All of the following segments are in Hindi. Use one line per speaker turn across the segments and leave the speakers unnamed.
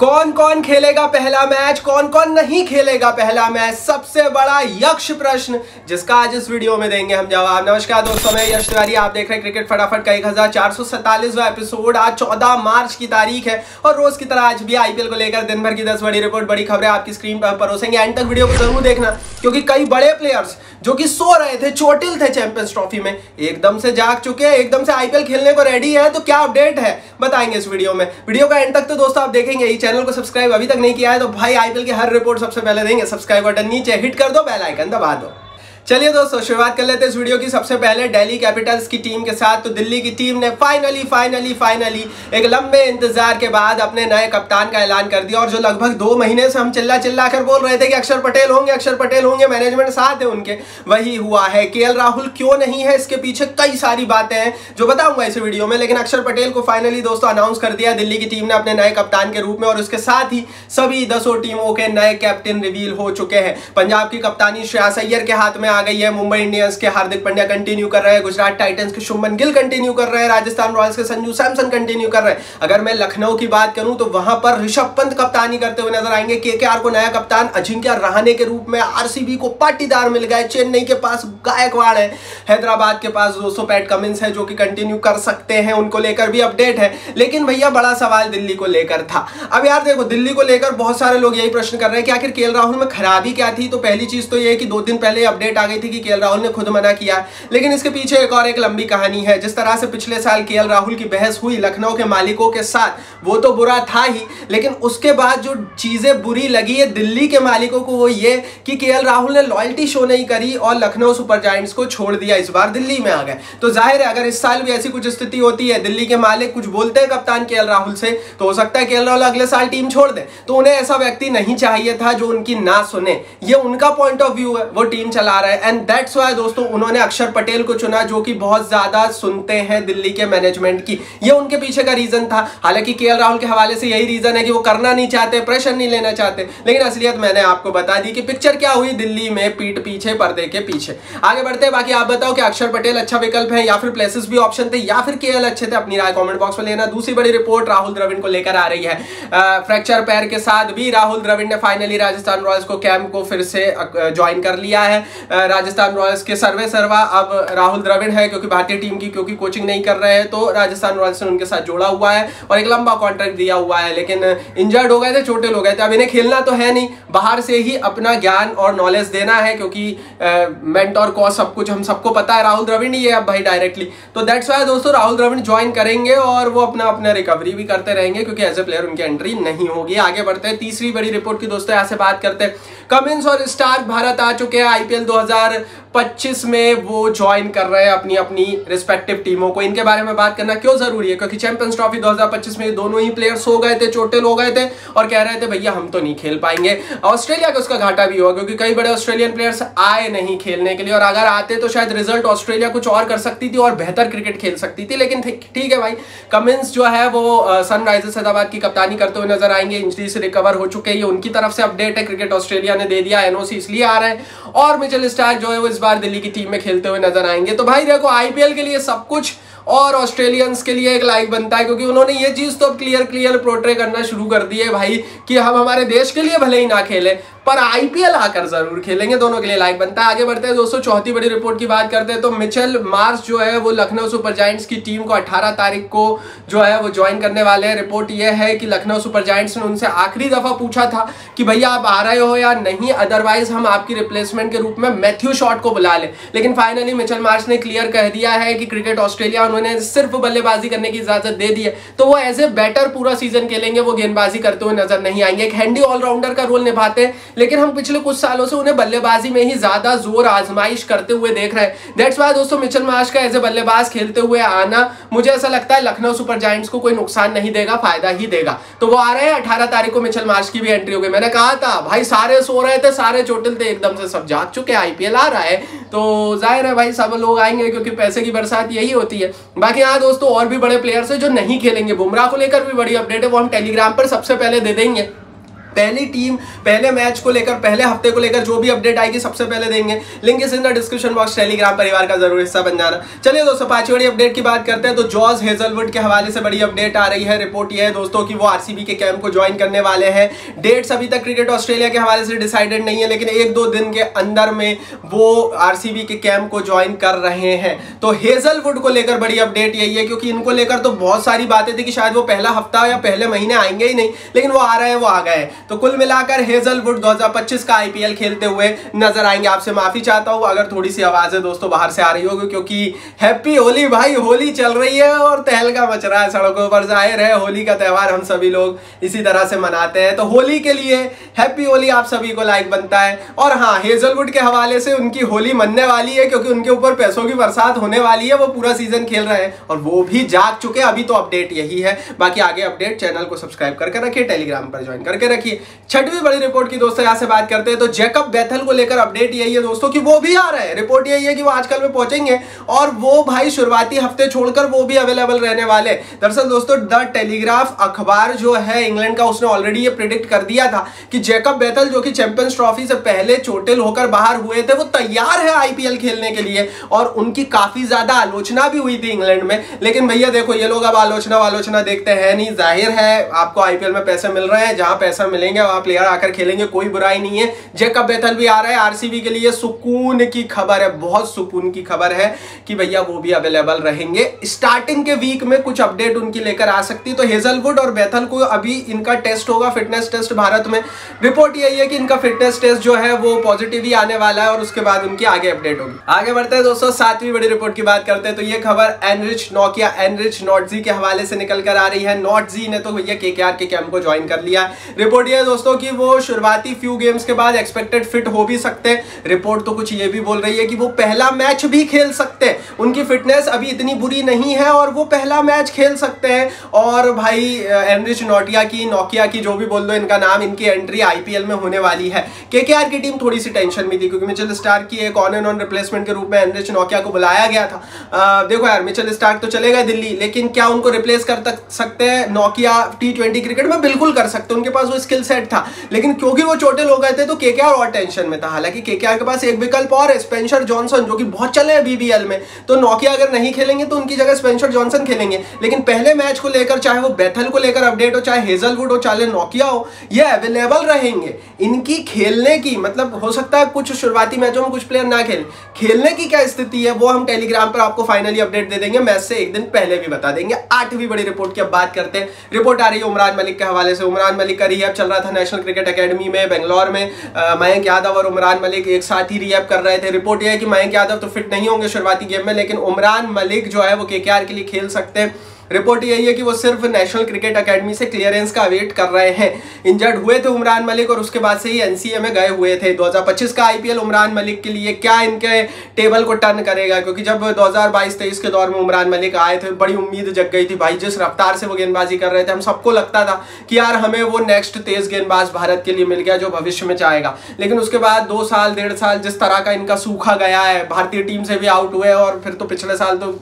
कौन कौन खेलेगा पहला मैच, कौन कौन नहीं खेलेगा पहला मैच, सबसे बड़ा यक्ष प्रश्न जिसका आज इस वीडियो में देंगे हम जवाब। नमस्कार दोस्तों, मैं यश तिवारी, आप देख रहे हैं क्रिकेट फटाफट का 1447वां एपिसोड। आज 14 मार्च की तारीख है और रोज की तरह आज भी आईपीएल को लेकर दिन भर की 10 बड़ी रिपोर्ट, बड़ी खबरें आपकी स्क्रीन पर परोसेंगे। एंड तक वीडियो को जरूर देखना क्योंकि कई बड़े प्लेयर्स जो कि सो रहे थे, चोटिल थे चैंपियंस ट्रॉफी में, एकदम से जाग चुके हैं, एकदम से आईपीएल खेलने को रेडी है। तो क्या अपडेट है बताएंगे इस वीडियो में। वीडियो का एंड तक तो दोस्तों आप देखेंगे ही। चैनल को सब्सक्राइब अभी तक नहीं किया है तो भाई आईपीएल की हर रिपोर्ट सबसे पहले देंगे। सब्सक्राइब बटन नीचे हिट कर दो, बेल आइकन दबा दो। चलिए दोस्तों शुरुआत कर लेते हैं इस वीडियो की सबसे पहले दिल्ली कैपिटल्स की टीम के साथ। तो दिल्ली की टीम ने फाइनली एक लंबे इंतजार के बाद अपने नए कप्तान का ऐलान कर दिया। और जो लगभग 2 महीने से हम चिल्ला कर बोल रहे थे कि अक्षर पटेल होंगे, मैनेजमेंट साथ है उनके, वही हुआ है। केएल राहुल क्यों नहीं है, इसके पीछे कई सारी बातें हैं जो बताऊंगा इस वीडियो में। लेकिन अक्षर पटेल को फाइनली दोस्तों अनाउंस कर दिया दिल्ली की टीम ने अपने नए कप्तान के रूप में। और उसके साथ ही सभी 10 टीमों के नए कैप्टन रिवील हो चुके हैं। पंजाब की कप्तानी श्रेयस अय्यर के हाथ में आ गई है। मुंबई इंडियंस के हार्दिक पांड्या कंटिन्यू कर रहे हैं, गुजरात टाइटंस के शुभमन गिल कंटिन्यू कर रहे हैं, राजस्थान रॉयल्स के संजू सैमसन कंटिन्यू कर रहे हैं। अगर मैं लखनऊ की बात करूं तो वहां पर ऋषभ पंत कप्तानी करते हुए नजर आएंगे। केकेआर को नया कप्तान अजिंक्य रहाणे के रूप में, आरसीबी को पाटीदार मिल गए, चेन्नई के पास गायकवाड़ है, हैदराबाद के पास दोस्तों पैट कमिंस है जो कि कंटिन्यू कर सकते हैं, उनको लेकर भी अपडेट है। लेकिन भैया बड़ा सवाल दिल्ली को लेकर था। अब यार देखो, दिल्ली को लेकर बहुत सारे लोग यही प्रश्न कर रहे हैं कि आखिर केएल राहुल में खराबी क्या थी। तो पहली चीज तो ये कि 2 दिन पहले अपडेट आ गई थी कि केएल राहुल ने खुद मना किया, लेकिन इसके पीछे एक लंबी कहानी है। जिस तरह से पिछले साल केएल राहुल की बहस हुई लखनऊ के मालिकों के साथ, वो तो बुरा था ही, लेकिन उसके बाद जो चीजें बुरी लगी है दिल्ली के मालिकों को वो ये कि केएल राहुल ने लॉयल्टी शो नहीं करी और लखनऊ सुपर जायंट्स को छोड़ दिया, इस बार दिल्ली में आ गए। तो जाहिर है अगर इस साल भी ऐसी कुछ स्थिति होती है, दिल्ली के मालिक कुछ बोलते हैं कप्तान केएल राहुल से, तो हो सकता है केएल राहुल अगले साल टीम छोड़ दे। तो उन्हें ऐसा व्यक्ति नहीं चाहिए था जो उनकी ना सुने। ये उनका पॉइंट ऑफ व्यू है, वो टीम चला रहा है। एंड दैट्स व्हाई दोस्तों उन्होंने अक्षर पटेल को चुना जो कि बहुत ज्यादा सुनते हैं दिल्ली के मैनेजमेंट की। ये उनके पीछे का रीजन था। हालांकि केएल राहुल के हवाले से यही रीजन है कि वो करना नहीं चाहते, प्रेशर नहीं लेना चाहते, लेकिन असलियत मैंने आपको बता दी कि पिक्चर क्या हुई दिल्ली में पीठ पीछे, पर्दे के पीछे। आगे बढ़ते हैं, बाकी आप बताओ कि अक्षर पटेल अच्छा विकल्प है या फिर प्लेसेस भी ऑप्शन थे या फिर केएल अच्छे थे, अपनी राय कमेंट बॉक्स में लेना। दूसरी बड़ी रिपोर्ट राहुल द्रविड़ को लेकर आ रही है। फ्रैक्चर पैर के साथ भी राहुल द्रविड़ ने फाइनली राजस्थान रॉयल्स को कैंप को फिर से ज्वाइन कर लिया है। राजस्थान रॉयल्स के सर्वा अब राहुल द्रविड़ है क्योंकि भारतीय टीम की क्योंकि कोचिंग नहीं कर रहे हैं, तो राजस्थान रॉयल्स ने उनके साथ जोड़ा हुआ है और एक लंबा कॉन्ट्रैक्ट दिया हुआ है। लेकिन इंजर्ड हो गए थे, चोटिल हो गए थे। अब इन्हें खेलना तो है नहीं, बाहर से ही अपना ज्ञान और नॉलेज देना है क्योंकि मेंटोर कोच सब कुछ हम सबको पता है, राहुल द्रविड़ ही है अब भाई डायरेक्टली। तो दैट्स व्हाई दोस्तों राहुल द्रविड़ ज्वाइन करेंगे और वो अपना रिकवरी भी करते रहेंगे क्योंकि एज ए प्लेयर उनकी एंट्री नहीं होगी। आगे बढ़ते हैं, तीसरी बड़ी रिपोर्ट की दोस्तों यहाँ से बात करते हैं। कमिंस और स्टार्क भारत आ चुके हैं। आईपीएल 2025 में वो ज्वाइन कर रहे हैं अपनी रिस्पेक्टिव टीमों को। इनके बारे में बात करना क्यों जरूरी है, क्योंकि चैंपियंस ट्रॉफी 2025 में दोनों ही प्लेयर्स हो गए थे, चोटिल हो गए थे और कह रहे थे भैया हम तो नहीं खेल पाएंगे। ऑस्ट्रेलिया को उसका घाटा भी हुआ क्योंकि कई बड़े ऑस्ट्रेलियन प्लेयर्स आए नहीं खेलने के लिए, और अगर आते तो शायद रिजल्ट ऑस्ट्रेलिया कुछ और कर सकती थी और बेहतर क्रिकेट खेल सकती थी। लेकिन ठीक है भाई, कमिंस जो है वो सनराइजर्स हैदराबाद की कप्तानी करते हुए नजर आएंगे। इंजरी से रिकवर हो चुके हैं, उनकी तरफ से अपडेट है। क्रिकेट ऑस्ट्रेलिया ने दे दिया, एनओसी इसलिए आ रहे हैं। और मिचेल स्टार्क जो है वो इस बार दिल्ली की टीम में खेलते हुए नजर आएंगे। तो भाई देखो, आईपीएल के लिए सब कुछ और ऑस्ट्रेलियंस के लिए एक लाइक बनता है क्योंकि उन्होंने ये चीज तो अब क्लियर प्रोट्रे करना शुरू कर दी है भाई कि हम हमारे देश के लिए भले ही ना खेले पर आईपीएल आकर जरूर खेलेंगे। दोनों के लिए लाइक बनता है। आगे बढ़ते हैं दोस्तों, चौथी बड़ी रिपोर्ट की बात करते हैं। तो मिचेल मार्श जो है वो लखनऊ सुपर जायंट्स की टीम को 18 तारीख को जो है वो ज्वाइन करने वाले हैं। रिपोर्ट ये है कि लखनऊ सुपर जायंट्स ने उनसे आखिरी दफा पूछा था कि भैया आप आ रहे हो या नहीं, अदरवाइज हम आपकी रिप्लेसमेंट के रूप में मैथ्यू शॉट को बुला ले। लेकिन फाइनली मिचेल मार्श ने क्लियर कह दिया है कि क्रिकेट ऑस्ट्रेलिया उन्होंने सिर्फ बल्लेबाजी करने की इजाजत दे दी है, तो वो एज ए बैटर पूरा सीजन खेलेंगे, वो गेंदबाजी करते हुए नजर नहीं आएंगे। एक हैंडी ऑलराउंडर का रोल निभाते हैं, लेकिन हम पिछले कुछ सालों से उन्हें बल्लेबाजी में ही ज्यादा जोर आजमाइश करते हुए देख रहे हैं। दैट्स व्हाई दोस्तों मिचेल मार्श का एज ए बल्लेबाज खेलते हुए आना मुझे ऐसा लगता है लखनऊ सुपर जायंट्स को कोई नुकसान नहीं देगा, फायदा ही देगा। तो वो आ रहे हैं। 18 तारीख को मिचेल मार्श की भी एंट्री हो गई। मैंने कहा था भाई सारे सो रहे थे, सारे चोटिल थे, एकदम से सब जाग चुके, आईपीएल आ रहा है तो जाहिर है भाई सब लोग आएंगे क्योंकि पैसे की बरसात यही होती है। बाकी हाँ दोस्तों, और भी बड़े प्लेयर्स है जो नहीं खेलेंगे। बुमराह को लेकर भी बड़ी अपडेट है, वो हम टेलीग्राम पर सबसे पहले दे देंगे। पहली टीम पहले मैच को लेकर पहले हफ्ते को लेकर जो भी अपडेट आएगी सबसे पहले देंगे। Link is in the description box. Telegram परिवार का जरूर हिस्सा बन जाना। चलिए दोस्तों, पांचवी बड़ी अपडेट की बात करते हैं। तो जॉस हेजलवुड के हवाले से बड़ी अपडेट आ रही है। रिपोर्ट यह है दोस्तों कि वो आरसीबी के कैंप को ज्वाइन करने वाले हैं। डेट्स अभी तक क्रिकेट ऑस्ट्रेलिया के हवाले से डिसाइडेड नहीं है, लेकिन 1-2 दिन के अंदर में वो आरसीबी के कैंप को ज्वाइन कर रहे हैं। तो हेजलवुड को लेकर बड़ी अपडेट यही है, क्योंकि इनको लेकर तो बहुत सारी बातें थी कि शायद वो पहला हफ्ता या पहले महीने आएंगे ही नहीं, लेकिन वो आ रहे हैं, वो आ गए। तो कुल मिलाकर हेजलवुड 2025 का आईपीएल खेलते हुए नजर आएंगे। आपसे माफी चाहता हूं अगर थोड़ी सी आवाजें दोस्तों बाहर से आ रही होगी, क्योंकि हैप्पी होली भाई, होली चल रही है और तहलका मच रहा है सड़कों पर। जाहिर है होली का त्यौहार हम सभी लोग इसी तरह से मनाते हैं, तो होली के लिए हैप्पी होली आप सभी को लाइक बनता है। और हाँ, हेजलवुड के हवाले से उनकी होली मनने वाली है, क्योंकि उनके ऊपर पैसों की बरसात होने वाली है। वो पूरा सीजन खेल रहे हैं और वो भी जाग चुके। अभी तो अपडेट यही है, बाकी आगे अपडेट चैनल को सब्सक्राइब करके रखिए, टेलीग्राम पर ज्वाइन करके रखिए। छठवीं बड़ी रिपोर्ट की दोस्तों यहां से बात करते हैं। तो जैकब बेथल को लेकर अपडेट यही है दोस्तों कि वो भी आ रहे हैं। रिपोर्ट यही है कि वो आजकल में पहुंचेंगे और वो भाई शुरुआती हफ्ते छोड़कर वो भी अवेलेबल रहने वाले। दरअसल दोस्तों द टेलीग्राफ अखबार जो है इंग्लैंड का, उसने ऑलरेडी ये प्रेडिक्ट कर दिया था कि जैकब बेथल जो कि चैंपियंस ट्रॉफी से पहले चोटिल होकर बाहर हुए थे, वो तैयार है आईपीएल खेलने के लिए। और उनकी काफी ज्यादा आलोचना भी हुई थी इंग्लैंड में, लेकिन भैया देखो ये लोग अब आलोचना देखते हैं नहीं। जाहिर है आपको आईपीएल में पैसे मिल रहे हैं, जहां पैसा मिलेंगे वहां प्लेयर आकर खेलेंगे, कोई बुराई नहीं है। जैकब बेथल भी आ रहा है। आरसीबी के लिए सुकून की खबर है, बहुत सुकून की खबर है कि भैया वो भी अवेलेबल रहेंगे। स्टार्टिंग के वीक में कुछ अपडेट उनकी लेकर आ सकती है। तो हेजलवुड और बेथल को अभी इनका टेस्ट होगा, फिटनेस टेस्ट भारत में। रिपोर्ट यही है कि इनका फिटनेस टेस्ट जो है वो पॉजिटिव ही आने वाला है और उसके बाद उनकी आगे अपडेट होगी। आगे बढ़ते हैं दोस्तों, सातवीं बड़ी रिपोर्ट की बात करते हैं। तो ये खबर एनरिच नॉटजी के हवाले से निकल कर आ रही है। नॉटजी ने तो भैया केकेआर के कैंप को ज्वाइन कर लिया। रिपोर्ट यह है दोस्तों कि वो शुरुआती फ्यू गेम्स के बाद एक्सपेक्टेड फिट हो भी सकते हैं। रिपोर्ट तो कुछ ये भी बोल रही है कि वो पहला मैच भी खेल सकते हैं। उनकी फिटनेस अभी इतनी बुरी नहीं है और वो पहला मैच खेल सकते हैं। और भाई एनरिच नोकिया की जो भी बोल दो इनका नाम, इनकी एंट्री आईपीएल में होने वाली है। केकेआर की टीम थोड़ी सी टेंशन में थी, क्योंकि मिचेल स्टार्क की एक ऑन एंड ऑन रिप्लेसमेंट के रूप में एनरिच नोकिया को बुलाया गया था। देखो यार, मिचेल स्टार्क तो चले गए दिल्ली, लेकिन क्या उनको रिप्लेस कर सकते हैं नोकिया T20 क्रिकेट में? बिल्कुल कर सकते हैं, उनके पास वो स्किल सेट था। लेकिन क्योंकि वो चोटिल हो गए थे तो केकेआर और टेंशन में था। हालांकि केकेआर के पास एक विकल्प और है, स्पेंसर जॉनसन, जो कि बहुत चले हैं बीबीएल में। तो नोकिया अगर नहीं खेलेंगे तो उनकी जगह स्पेंसर जॉनसन खेलेंगे। लेकिन पहले मैच को लेकर, चाहे वो बेथल को लेकर अपडेट हो, चाहे हेजलवुड हो, चाहे नोकिया हो, ये अवेलेबल रहेंगे। इनकी खेलने की मतलब हो सकता है कुछ शुरुआती मैचों में कुछ प्लेयर ना खेलने की क्या स्थिति है वो हम टेलीग्राम पर आपको फाइनली अपडेट दे देंगे, मैच से एक दिन पहले भी बता देंगे। आठवीं बड़ी रिपोर्ट की अब बात करते हैं। रिपोर्ट आ रही है उमरान मलिक के हवाले से। उमरान मलिक का रिहैब चल रहा था नेशनल क्रिकेट एकेडमी में बेंगलोर में। मयंक यादव और उमरान मलिक एक साथ ही रिहैब कर रहे थे। रिपोर्ट यह है कि मयंक यादव तो फिट नहीं होंगे शुरुआती गेम में, लेकिन उमरान मलिक जो है वो केकेआर के लिए खेल सकते हैं। रिपोर्ट यही है कि वो सिर्फ नेशनल क्रिकेट एकेडमी से क्लियरेंस का वेट कर रहे हैं। इंजर्ड हुए थे उमरान मलिक और उसके बाद से ही एनसीए में गए हुए थे। 2025 का आईपीएल उमरान मलिक के लिए क्या इनके टेबल को टर्न करेगा? क्योंकि जब 2022-23 के दौर में उमरान मलिक आए थे, बड़ी उम्मीद जग गई थी भाई। जिस रफ्तार से वो गेंदबाजी कर रहे थे, हम सबको लगता था कि यार हमें वो नेक्स्ट तेज गेंदबाज भारत के लिए मिल गया जो भविष्य में चाहेगा। लेकिन उसके बाद 2 साल 1.5 साल जिस तरह का इनका सूखा गया है, भारतीय टीम से भी आउट हुए और फिर तो पिछले साल तो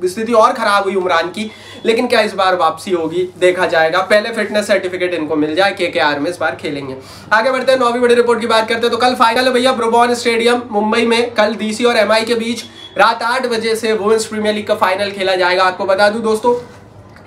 स्थिति और खराब हुई उमरान की। लेकिन क्या इस बार वापसी होगी? देखा जाएगा। पहले फिटनेस सर्टिफिकेट इनको मिल जाए, केकेआर में इस बार खेलेंगे। आगे बढ़ते हैं, 9वीं बड़ी रिपोर्ट की बात करते हैं। तो कल फाइनल है भैया ब्रुबॉर्न स्टेडियम मुंबई में। कल डीसी और एमआई के बीच रात 8 बजे से वुमेन्स प्रीमियर लीग का फाइनल खेला जाएगा। आपको बता दूं दोस्तों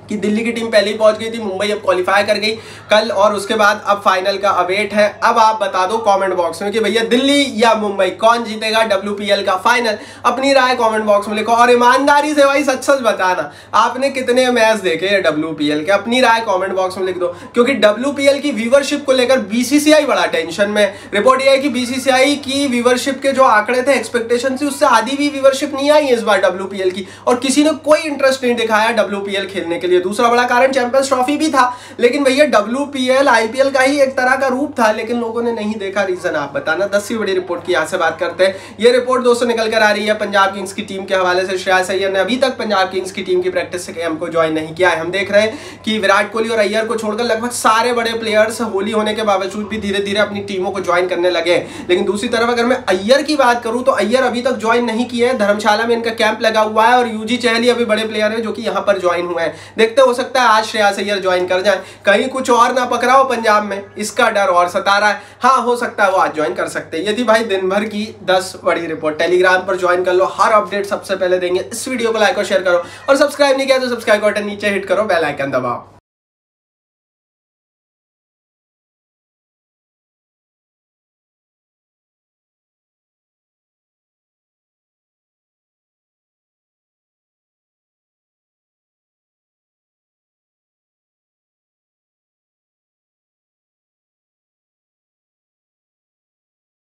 कि दिल्ली की टीम पहले ही पहुंच गई थी, मुंबई अब क्वालिफाई कर गई कल, और उसके बाद अब फाइनल का अवेट है। अब आप बता दो कमेंट बॉक्स में कि भैया दिल्ली या मुंबई कौन जीतेगा WPL का फाइनल? अपनी राय कमेंट बॉक्स में लिखो और ईमानदारी से भाई सच सच बताना आपने कितने मैच देखे हैं WPL के। अपनी राय कमेंट बॉक्स में लिख दो, क्योंकि WPL की व्यूवरशिप को लेकर BCCI बड़ा टेंशन में। रिपोर्ट यह है कि BCCI की व्यूवरशिप के जो आंकड़े थे, एक्सपेक्टेशन थी, उससे आधी भी व्यूवरशिप नहीं आई इस बार WPL की, और किसी ने कोई इंटरेस्ट नहीं दिखाया WPL खेलने के लिए। दूसरा बड़ा कारण चैंपियंस ट्रॉफी भी था, लेकिन भैया WPL IPL का ही एक तरह का रूप था, लेकिन लोगों ने नहीं देखा। रीजन आप बताना। 10वीं बड़ी रिपोर्ट की यहां से बात करते हैं। ये रिपोर्ट दोस्तों निकल कर आ रही है पंजाब किंग्स की टीम के हवाले से। श्रेयस अय्यर ने अभी तक पंजाब किंग्स की टीम की प्रैक्टिस कैंप को ज्वाइन नहीं किया है। हम देख रहे हैं कि विराट कोहली और अय्यर को छोड़कर लगभग सारे बड़े प्लेयर्स होली होने के बावजूद भी धीरे धीरे अपनी टीमों को ज्वाइन करने लगे। लेकिन दूसरी तरफ अगर मैं अय्यर की बात करूं तो अय्यर अभी तक ज्वाइन नहीं किए हैं। धर्मशाला में इनका कैंप लगा हुआ है और यूजी चहल अभी बड़े प्लेयर हैं जो कि यहां पर ज्वाइन हुए हैं। देखते हो सकता है आज श्रेयस अय्यर ज्वाइन कर जाए, कहीं कुछ और ना पकड़ा हो पंजाब में, इसका डर और सता रहा है। हाँ, हो सकता है वो आज ज्वाइन कर सकते हैं। ये थी भाई दिन भर की 10 बड़ी रिपोर्ट। टेलीग्राम पर ज्वाइन कर लो, हर अपडेट सबसे पहले देंगे। इस वीडियो को लाइक और शेयर करो और सब्सक्राइब नहीं किया तो सब्सक्राइब बटन नीचे हिट करो, बेल आइकन दबाओ।